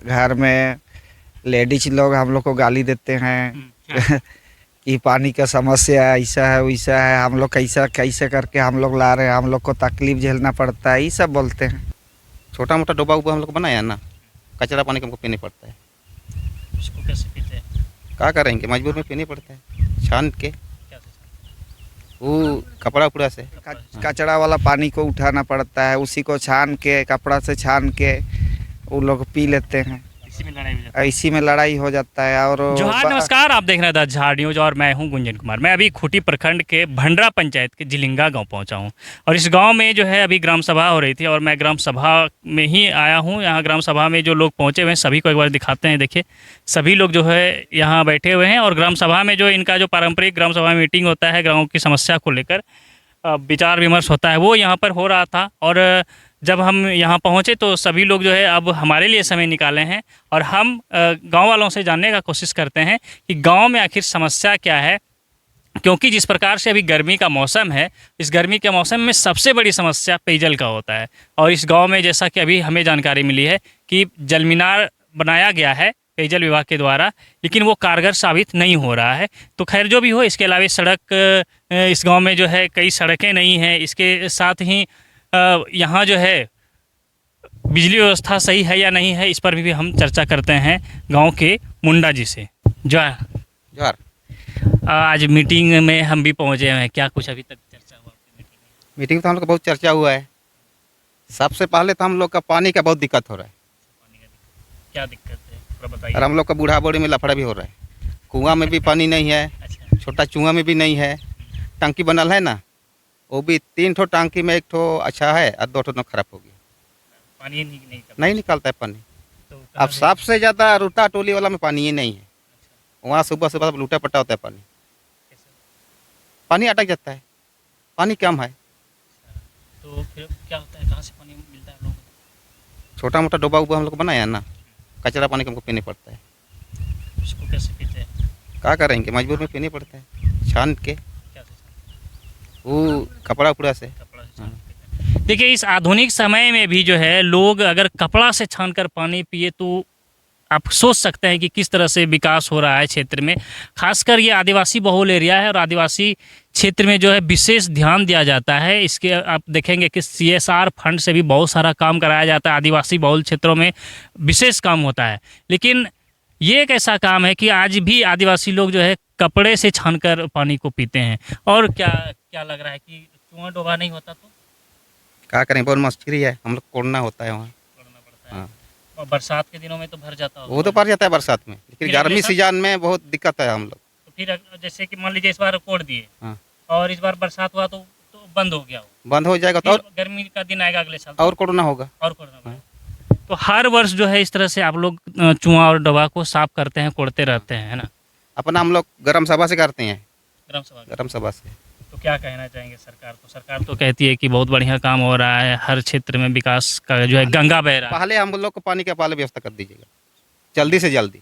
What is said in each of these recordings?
घर में लेडीज लोग हम लोग को गाली देते हैं क्या? कि पानी का समस्या ऐसा है वैसा है, हम लोग कैसा कैसे करके हम लोग ला रहे हैं, हम लोग को तकलीफ झेलना पड़ता है, ये सब बोलते हैं। छोटा मोटा डोबा उबा हम लोग को बनाया है ना, कचरा पानी हमको पीने पड़ता है। उसको कैसे पीते हैं? क्या करेंगे, मजबूर में पीने पड़ता है छान के, क्या से? वो कपड़ा उपड़ा से। कचरा वाला पानी को उठाना पड़ता है, उसी को छान के कपड़ा से छान के वो लोग पी लेते हैं। इसी में लड़ाई हो जाती इसी में लड़ाई हो जाता है। और है। जोहार, नमस्कार। आप देख रहे हैं द झाड़ न्यूज और मैं हूं गुंजन कुमार। मैं अभी खूंटी प्रखंड के भंडरा पंचायत के जिलिंगा गांव पहुंचा हूं और इस गांव में जो है अभी ग्राम सभा हो रही थी और मैं ग्राम सभा में ही आया हूं। यहां ग्राम सभा में जो लोग पहुंचे हुए हैं सभी को एक बार दिखाते हैं। देखिए, सभी लोग जो है यहाँ बैठे हुए हैं और ग्राम सभा में जो इनका जो पारंपरिक ग्राम सभा मीटिंग होता है, गाँव की समस्या को लेकर विचार विमर्श होता है, वो यहाँ पर हो रहा था। और जब हम यहाँ पहुँचे तो सभी लोग जो है अब हमारे लिए समय निकाले हैं और हम गांव वालों से जानने का कोशिश करते हैं कि गांव में आखिर समस्या क्या है। क्योंकि जिस प्रकार से अभी गर्मी का मौसम है, इस गर्मी के मौसम में सबसे बड़ी समस्या पेयजल का होता है। और इस गांव में जैसा कि अभी हमें जानकारी मिली है कि जल मीनार बनाया गया है पेयजल विभाग के द्वारा, लेकिन वो कारगर साबित नहीं हो रहा है। तो खैर जो भी हो, इसके अलावा सड़क इस गांव में जो है कई सड़कें नहीं हैं। इसके साथ ही यहाँ जो है बिजली व्यवस्था सही है या नहीं है, इस पर भी हम चर्चा करते हैं गांव के मुंडा जी से। जोहार। आज मीटिंग में हम भी पहुंचे हैं, क्या कुछ अभी तक चर्चा हुआ आपकी मीटिंग में? मीटिंग में तो हम लोग का बहुत चर्चा हुआ है। सबसे पहले तो हम लोग का पानी का बहुत दिक्कत हो रहा है पानी का क्या दिक्कत है थोड़ा बताइए। और हम लोग का बूढ़ा बूढ़ी में लफड़ा भी हो रहा है। कुआं में भी पानी नहीं है, अच्छा, छोटा चूहा में भी नहीं है। टंकी बनल है ना, वो भी 3 ठो टंकी में 1 ठो अच्छा है और 2 ठो तो खराब हो गया, पानी ही नहीं करता। नहीं निकलता है पानी। तो कहाँ अब से- सबसे ज़्यादा रूटा टोली वाला में पानी ही नहीं है। वहाँ सुबह सुबह सब लूटा पट्टा होता है पानी, कैसे? पानी अटक जाता है, पानी कम है। तो फिर क्या होता है, कहाँ से पानी मिलता है लोगों को? छोटा मोटा डोबा उबा हम लोग को बनाया है ना, कचरा पानी हमको पीने पड़ता है। उसको कैसे पीते हैं? क्या करेंगे, मजबूर में पीने पड़ता है छान के, क्या से? वो कपड़ा उपड़ा से। कपड़ा से छान के पीते हैं। देखिए, इस आधुनिक समय में भी जो है लोग अगर कपड़ा से छानकर पानी पिए तो आप सोच सकते हैं कि किस तरह से विकास हो रहा है क्षेत्र में। खासकर ये आदिवासी बहुल एरिया है और आदिवासी क्षेत्र में जो है विशेष ध्यान दिया जाता है। इसके आप देखेंगे कि CSR फंड से भी बहुत सारा काम कराया जाता है। आदिवासी बहुल क्षेत्रों में विशेष काम होता है, लेकिन ये एक ऐसा काम है कि आज भी आदिवासी लोग जो है कपड़े से छानकर पानी को पीते हैं। और क्या क्या लग रहा है कि कुआं डोबा नहीं होता तो क्या करें, बहुत मुश्किल है, हम लोग कोड़ना होता है वहाँ। करना पड़ता है। हाँ, और बरसात के दिनों में तो भर जाता होगा। वो तो पड़ जाता है बरसात में, लेकिन फिर अगले गर्मी साल? सीजन में बहुत दिक्कत है हम लोग। तो फिर जैसे कि मान लीजिए इस बार कोड़ दिए हाँ। और इस बार बरसात हुआ तो बंद हो गया वो, बंद हो जाएगा तो फिर और गर्मी का दिन आएगा अगले साल और कोड़ना होगा। और कोड़ना पड़ेगा। तो हर वर्ष जो है इस तरह से आप लोग चूहा और डबा को साफ करते हैं, कोड़ते रहते हैं, है ना? अपना हम लोग गर्म सभा से करते हैं, ग्राम सभा का। गर्म सभा से। तो क्या कहना चाहेंगे सरकार को? सरकार तो कहती है कि बहुत बढ़िया काम हो रहा है, हर क्षेत्र में विकास का जो है गंगा बह रहा है। पहले हम लोग को पानी का पहले व्यवस्था कर दीजिएगा, जल्दी से जल्दी।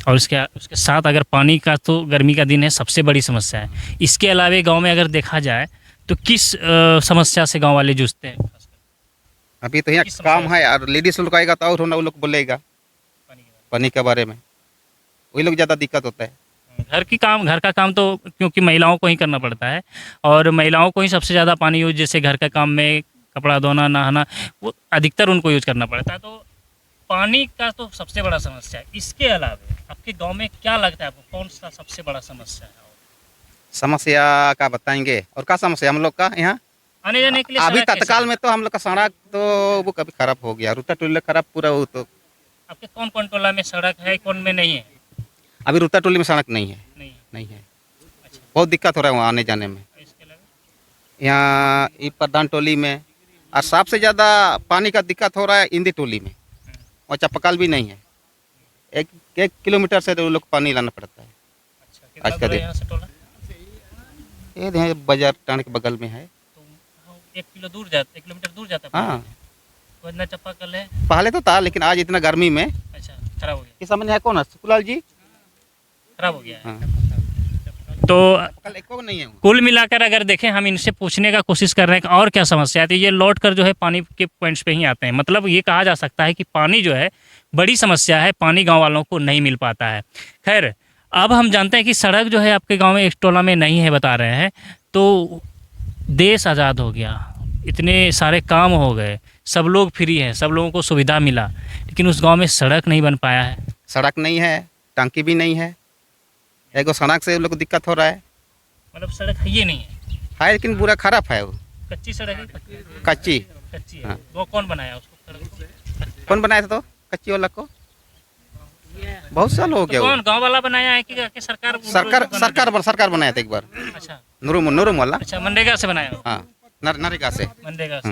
और उसके साथ अगर पानी का, तो गर्मी का दिन है, सबसे बड़ी समस्या है। इसके अलावा गांव में अगर देखा जाए तो किस समस्या से गांव वाले जूझते हैं? अभी तो यहाँ किस काम समस्या है और लेडीज लोग आएगा तो और वो लोग बोलेगा पानी के बारे में, वही लोग ज़्यादा दिक्कत होता है। घर का काम तो क्योंकि महिलाओं को ही करना पड़ता है और महिलाओं को ही सबसे ज़्यादा पानी यूज, जैसे घर का काम में कपड़ा धोना, नहाना, वो अधिकतर उनको यूज करना पड़ता है। तो पानी का तो सबसे बड़ा समस्या है। इसके अलावा आपके गांव में क्या लगता है आपको, कौन सा सबसे बड़ा समस्या है? समस्या का बताएंगे और क्या समस्या हम लोग का यहाँ आने जाने के लिए अभी सड़क कैसा तत्काल है? में तो हम लोग का सड़क तो वो कभी खराब हो गया, रूटा टोली खराब पूरा। वो तो आपके कौन कौन टोला में सड़क है, कौन में नहीं है? अभी रूटा टोली में सड़क नहीं है, नहीं है। नहीं है। अच्छा, बहुत दिक्कत हो रहा है वहाँ आने जाने में। इसके अलावा यहाँ ई प्रधान टोली में और सबसे ज़्यादा पानी का दिक्कत हो रहा है इंदी टोली में, और चापाकल भी नहीं है। एक किलोमीटर से वो लोग पानी लाना पड़ता है। अच्छा, कितना आज का दूर है दिन। यहाँ से टोला? ये बाजार टाँड़ के बगल में है। तो 1 किलोमीटर दूर जाता है। हाँ, तो इतना चापाकल है? पहले तो था, लेकिन आज इतना गर्मी में। अच्छा, खराब हो गया। इस सामने है कौन है, सुकुलाल जी? खराब हो गया है। हाँ। तो कल एको नहीं है। कुल मिलाकर अगर देखें, हम इनसे पूछने का कोशिश कर रहे हैं कि और क्या समस्या है, तो ये लौट कर जो है पानी के पॉइंट्स पे ही आते हैं। मतलब ये कहा जा सकता है कि पानी जो है बड़ी समस्या है, पानी गांव वालों को नहीं मिल पाता है। खैर, अब हम जानते हैं कि सड़क जो है आपके गांव में एकटोला में नहीं है, बता रहे हैं। तो देश आज़ाद हो गया, इतने सारे काम हो गए, सब लोग फ्री हैं, सब लोगों को सुविधा मिला, लेकिन उस गांव में सड़क नहीं बन पाया है। सड़क नहीं है, टंकी भी नहीं है, एगो सड़क से लोग को दिक्कत हो रहा है। मतलब सड़क है ये नहीं है, लेकिन पूरा खराब है वो, कच्ची सड़क है, कच्ची। कच्ची है। हाँ। वो कौन बनाया उसको सड़क? कौन बनाया था तो कच्ची वाला को? बहुत साल हो तो गया। कौन, गांव वाला बनाया है कि सरकार? सरकार बनाया था एक बार, अच्छा नूरुम वाला। अच्छा, मनरेगा से बनाया हो? हाँ, नरेगा से। मनरेगा से।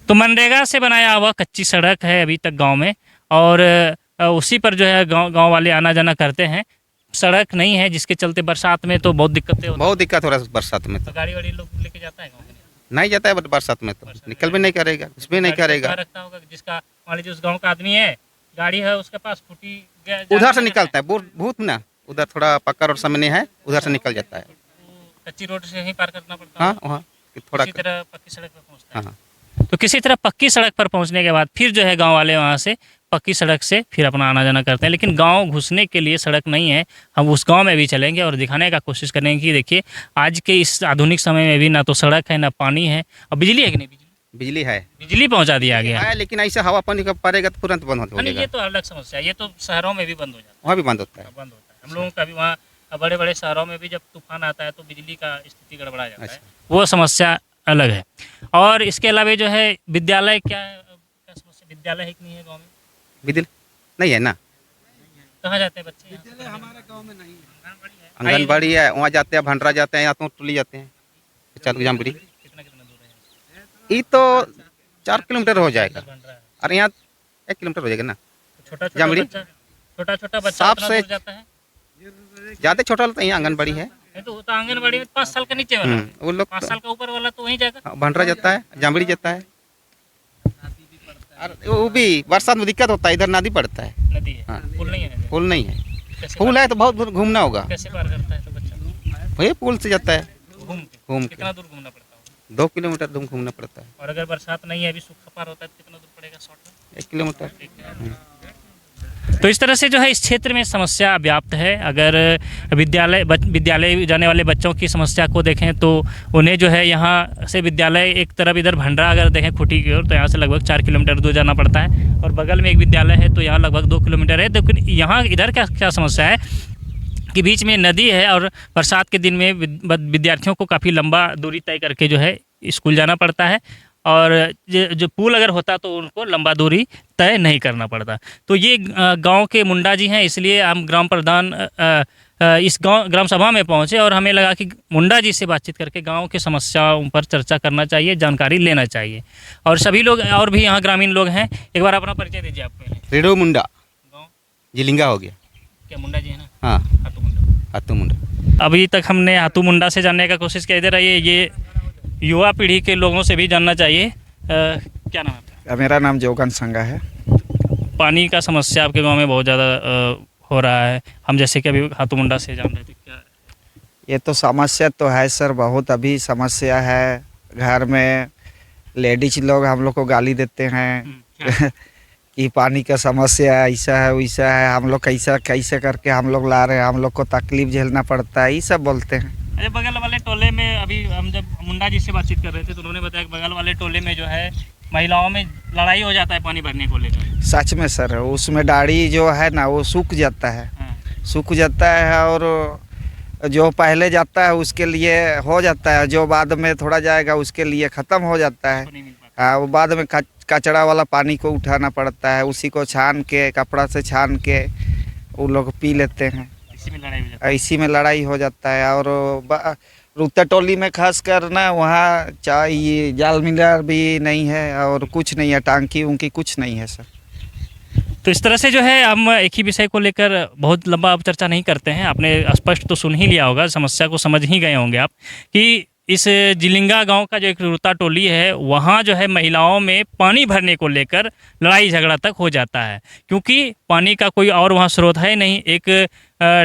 तो मनरेगा से बनाया हुआ कच्ची सड़क है अभी तक गांव में, और उसी पर जो है गांव वाले आना जाना करते हैं। सड़क नहीं है, जिसके चलते बरसात में तो बहुत दिक्कतें होती बहुत दिक्कत हो रहा है बरसात में। हैं। तो गाड़ी वाड़ी लोग लेके जाता है गाँव में? नहीं जाता है बरसात में, तो निकल भी नहीं करेगा, कुछ भी नहीं करेगा। रखता होगा जिसका, मान लीजिए उस गाँव का आदमी है, गाड़ी है उसके पास, फूटी उधर से निकलता है, भूत ना, उधर थोड़ा पक्का रोड सामने है, उधर से निकल जाता है। कच्ची रोड से ही पार करना पड़ता है। हाँ, वहाँ थोड़ा। किसी तरह पक्की सड़क पर पहुँचता है। हाँ, तो किसी तरह पक्की सड़क पर पहुंचने के बाद फिर जो है गांव वाले वहां से पक्की सड़क से फिर अपना आना जाना करते हैं। लेकिन गांव घुसने के लिए सड़क नहीं है। हम उस गांव में भी चलेंगे और दिखाने का कोशिश करेंगे कि देखिए, आज के इस आधुनिक समय में भी ना तो सड़क है, ना पानी है, और बिजली है कि नहीं? बिजली है, बिजली पहुंचा दिया गया है। है, लेकिन ऐसे हवा पानी का पड़ेगा तो तुरंत बंद हो नहीं, जाएगा। ये तो अलग समस्या है, ये तो शहरों में भी बंद हो जाता वहाँ भी बंद होता है। है, बंद होता है। हम लोगों का भी वहाँ बड़े बड़े शहरों में भी जब तूफान आता है तो बिजली का स्थिति गड़बड़ा जाता है, वो समस्या अलग है। और इसके अलावा जो है विद्यालय, क्या समस्या, विद्यालय है कि नहीं है गाँव में? बिजली नहीं है ना, कहाँ जाते हैं बच्चे? विद्यालय हमारे गांव में नहीं है। आंगनबाड़ी है, वहाँ जाते हैं, भंडरा जाते हैं, यहाँ तो टोली जाते हैं, चल जामबड़ी। कितना दूर है? ये तो 4 किलोमीटर हो जाएगा, बन रहा है। और यहाँ 1 किलोमीटर हो जाएगा ना। छोटा जामड़ी? छोटा बच्चा साफ उतना से दूर जाता है। ज़्यादा छोटा वाला तो यहाँ आंगनबाड़ी है। नहीं तो होता आंगनबाड़ी में 5 साल का नीचे वाला, वो लोग 5 साल का ऊपर वाला तो वहीं जाएगा। भंडरा जाता है, जामबड़ी जाता है। और वो भी बरसात में दिक्कत होता है, इधर नदी पड़ता है, नदी है, हाँ। पुल नहीं है। पुल नहीं है। कैसे पुल है तो बहुत दूर घूमना होगा, कैसे पार करता है तो बच्चा? वही पुल से जाता है, घूम के। के। कितना दूर घूमना पड़ता है? 2 किलोमीटर घूमना पड़ता है। और अगर बरसात नहीं है, अभी सूखा पार होता है तो कितना दूर पड़ेगा? शॉर्ट में 1 किलोमीटर। तो इस तरह से जो है इस क्षेत्र में समस्या व्याप्त है। अगर विद्यालय जाने वाले बच्चों की समस्या को देखें तो उन्हें जो है यहाँ से विद्यालय, एक तरफ इधर भंडरा अगर देखें खुटी की ओर, तो यहाँ से लगभग 4 किलोमीटर दूर जाना पड़ता है, और बगल में एक विद्यालय है तो यहाँ लगभग 2 किलोमीटर है। लेकिन यहाँ इधर क्या समस्या है कि बीच में नदी है, और बरसात के दिन में विद्यार्थियों को काफ़ी लंबा दूरी तय करके जो है स्कूल जाना पड़ता है, और जो पुल अगर होता तो उनको लंबा दूरी तय नहीं करना पड़ता। तो ये गांव के मुंडा जी हैं, इसलिए हम ग्राम प्रधान इस ग्राम सभा में पहुंचे, और हमें लगा कि मुंडा जी से बातचीत करके गांव की समस्याओं पर चर्चा करना चाहिए, जानकारी लेना चाहिए। और सभी लोग और भी यहाँ ग्रामीण लोग हैं। एक बार अपना परिचय दीजिए आप पहले। रेडो मुंडा, गाँव जिलिंगा हो गया। क्या मुंडा जी है ना? हाँ, हाथू मुंडा। हाथू मुंडा। अभी तक हमने हाथू मुंडा से जानने का कोशिश किया, इधर आइए, ये युवा पीढ़ी के लोगों से भी जानना चाहिए। क्या नाम है? मेरा नाम जोगन संगा है। पानी का समस्या आपके गांव में बहुत ज़्यादा हो रहा है, हम जैसे कि अभी हाथू मुंडा से जान रहे थे। क्या ये तो समस्या तो है सर, बहुत अभी समस्या है। घर में लेडीज लोग हम लोग को गाली देते हैं कि पानी का समस्या ऐसा है वैसा है, हम लोग कैसे करके हम लोग ला रहे हैं, हम लोग को तकलीफ झेलना पड़ता है, ये सब बोलते हैं। अरे बगल वाले टोले में अभी हम जब मुंडा जी से बातचीत कर रहे थे तो उन्होंने बताया कि बगल वाले टोले में जो है महिलाओं में लड़ाई हो जाता है पानी भरने को लेकर। सच में सर, उसमें डाड़ी जो है ना वो सूख जाता है, सूख जाता है, और जो पहले जाता है उसके लिए हो जाता है, जो बाद में थोड़ा जाएगा उसके लिए ख़त्म हो जाता है। हाँ, वो बाद में कचड़ा वाला पानी को उठाना पड़ता है, उसी को छान के, कपड़ा से छान के वो लोग पी लेते हैं। इसी में लड़ाई हो जाता है। और रुकता टोली में खास कर ना, वहाँ चाहे जाल मिलर भी नहीं है और कुछ नहीं है, टांकी उनकी कुछ नहीं है सर। तो इस तरह से जो है हम एक ही विषय को लेकर बहुत लंबा अब चर्चा नहीं करते हैं। आपने स्पष्ट तो सुन ही लिया होगा, समस्या को समझ ही गए होंगे आप कि इस जिलिंगा गांव का जो एक रुता टोली है, वहाँ जो है महिलाओं में पानी भरने को लेकर लड़ाई झगड़ा तक हो जाता है, क्योंकि पानी का कोई और वहाँ स्रोत है नहीं। एक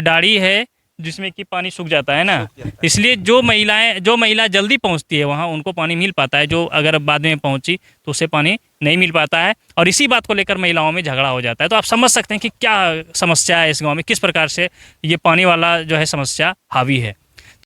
डाड़ी है जिसमें कि पानी सूख जाता है ना, इसलिए जो महिला जल्दी पहुंचती है वहाँ उनको पानी मिल पाता है, जो अगर बाद में पहुंची तो उसे पानी नहीं मिल पाता है, और इसी बात को लेकर महिलाओं में झगड़ा हो जाता है। तो आप समझ सकते हैं कि क्या समस्या है इस गांव में, किस प्रकार से ये पानी वाला जो है समस्या हावी है।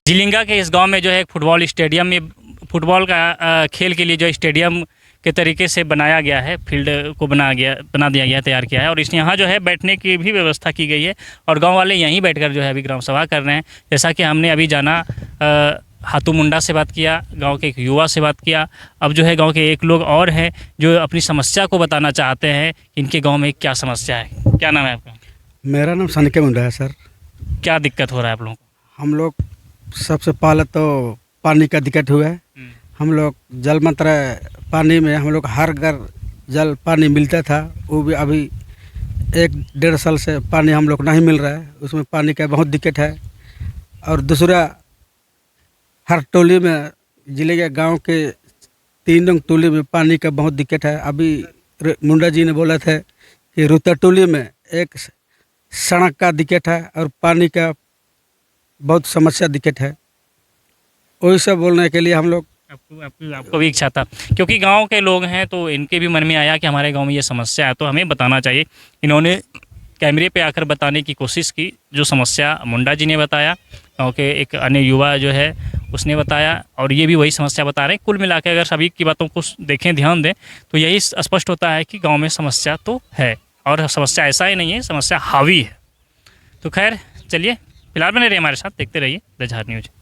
झिलिंगा के इस गांव में जो है एक फुटबॉल स्टेडियम में फुटबॉल का खेल के लिए जो स्टेडियम के तरीके से बनाया गया है, फील्ड को बना दिया गया, तैयार किया है, और इस यहाँ जो है बैठने की भी व्यवस्था की गई है, और गांव वाले यहीं बैठकर जो है अभी ग्राम सभा कर रहे हैं। जैसा कि हमने अभी जाना, हाथू मुंडा से बात किया, गांव के एक युवा से बात किया, अब जो है गांव के एक लोग और हैं जो अपनी समस्या को बताना चाहते हैं कि इनके गाँव में क्या समस्या है। क्या नाम है आपका? मेरा नाम सनके मुंडा है सर। क्या दिक्कत हो रहा है आप लोगों को? हम लोग सबसे पहले तो पानी का दिक्कत हुआ है। हम लोग जल मंत्र पानी में हम लोग हर घर जल पानी मिलता था, वो भी अभी 1-1.5 साल से पानी हम लोग नहीं मिल रहा है, उसमें पानी का बहुत दिक्कत है। और दूसरा, हर टोली में जिले के गांव के 3 टोली में पानी का बहुत दिक्कत है। अभी मुंडा जी ने बोला था कि रुता टोली में एक सड़क का दिक्कत है और पानी का बहुत समस्या दिक्कत है। वही सब बोलने के लिए हम लोग आपको भी इच्छा था, क्योंकि गांव के लोग हैं तो इनके भी मन में आया कि हमारे गांव में ये समस्या है तो हमें बताना चाहिए। इन्होंने कैमरे पे आकर बताने की कोशिश की, जो समस्या मुंडा जी ने बताया, गांव के एक अन्य युवा जो है उसने बताया, और ये भी वही समस्या बता रहे हैं। कुल मिला के अगर सभी की बातों को देखें, ध्यान दें, तो यही स्पष्ट होता है कि गाँव में समस्या तो है, और समस्या ऐसा ही नहीं है, समस्या हावी है। तो खैर चलिए, फिलहाल बने रहिए हमारे साथ, देखते रहिए द झार न्यूज़।